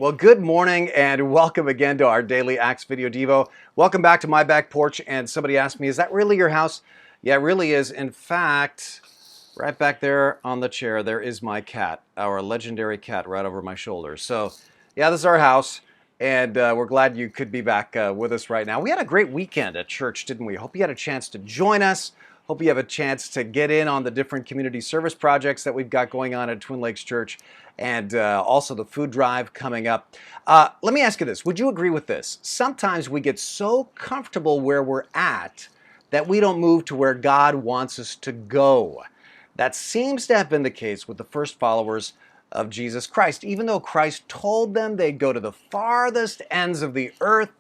Well, good morning and welcome again to our daily Acts video Devo. Welcome back to my back porch. And somebody asked me, is that really your house? Yeah, it really is. In fact, right back there on the chair, there is my cat, our legendary cat right over my shoulder. So yeah, this is our house. And we're glad you could be back with us right now. We had a great weekend at church, didn't we? Hope you had a chance to join us. Hope you have a chance to get in on the different community service projects that we've got going on at Twin Lakes Church, and also the food drive coming up. Let me ask you this. Would you agree with this? Sometimes we get so comfortable where we're at that we don't move to where God wants us to go. That seems to have been the case with the first followers of Jesus Christ. Even though Christ told them they'd go to the farthest ends of the earth,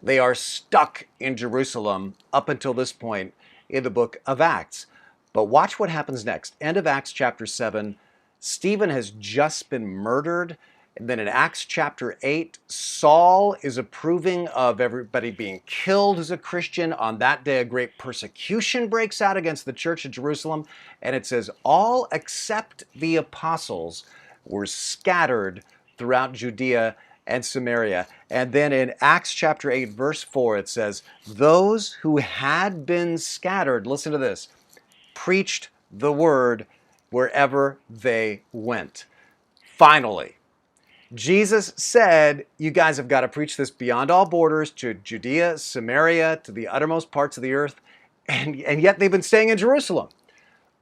they are stuck in Jerusalem up until this point in the book of Acts. But watch what happens next. End of Acts chapter 7, Stephen has just been murdered. And then in Acts chapter 8, Saul is approving of everybody being killed as a Christian. On that day, a great persecution breaks out against the church of Jerusalem. And it says, all except the apostles were scattered throughout Judea and Samaria. And then in Acts chapter 8, verse 4, it says, those who had been scattered, listen to this, preached the word wherever they went. Finally, Jesus said, you guys have got to preach this beyond all borders to Judea, Samaria, to the uttermost parts of the earth, and yet they've been staying in Jerusalem.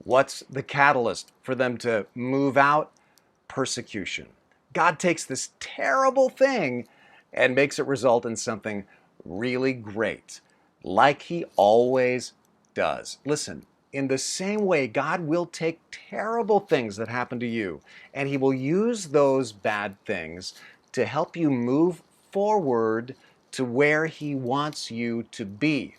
What's the catalyst for them to move out? Persecution. God takes this terrible thing and makes it result in something really great, like he always does. Listen, in the same way, God will take terrible things that happen to you, and he will use those bad things to help you move forward to where he wants you to be.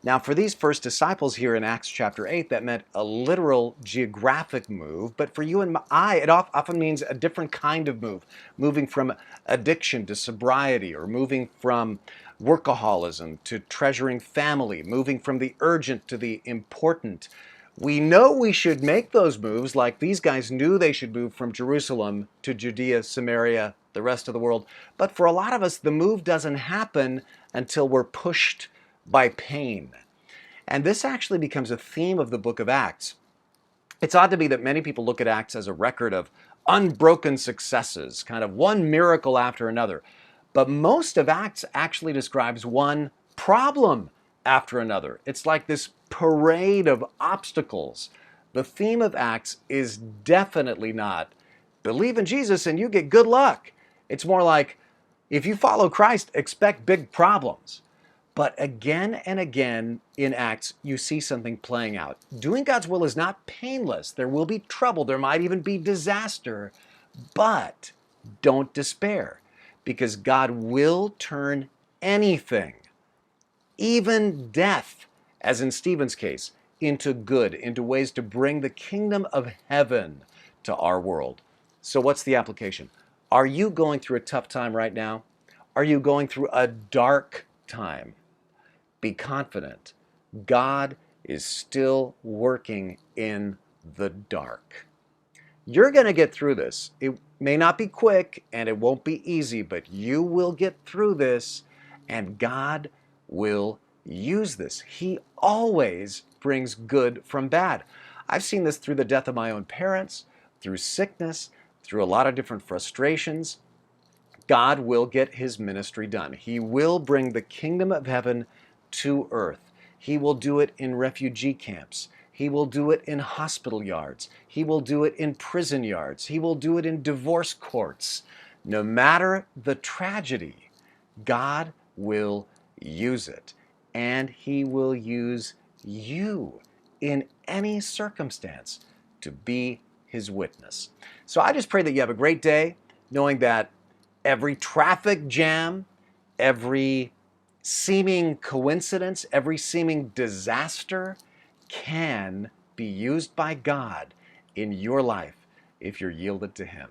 Now, for these first disciples here in Acts chapter 8, that meant a literal geographic move. But for you and I, it often means a different kind of move. Moving from addiction to sobriety, or moving from workaholism to treasuring family, moving from the urgent to the important. We know we should make those moves like these guys knew they should move from Jerusalem to Judea, Samaria, the rest of the world. But for a lot of us, the move doesn't happen until we're pushed by pain. And this actually becomes a theme of the book of Acts. It's odd to me that many people look at Acts as a record of unbroken successes, kind of one miracle after another. But most of Acts actually describes one problem after another. It's like this parade of obstacles. The theme of Acts is definitely not believe in Jesus and you get good luck. It's more like, if you follow Christ, expect big problems. But again and again in Acts, you see something playing out. Doing God's will is not painless. There will be trouble. There might even be disaster. But don't despair, because God will turn anything, even death, as in Stephen's case, into good, into ways to bring the kingdom of heaven to our world. So what's the application? Are you going through a tough time right now? Are you going through a dark time? Be confident. God is still working in the dark. You're going to get through this. It may not be quick and it won't be easy, but you will get through this, and God will use this. He always brings good from bad. I've seen this through the death of my own parents, through sickness, through a lot of different frustrations. God will get his ministry done. He will bring the kingdom of heaven to earth. He will do it in refugee camps. He will do it in hospital yards. He will do it in prison yards. He will do it in divorce courts. No matter the tragedy, God will use it. And he will use you in any circumstance to be his witness. So I just pray that you have a great day, knowing that every traffic jam, every seeming coincidence, every seeming disaster can be used by God in your life if you're yielded to him.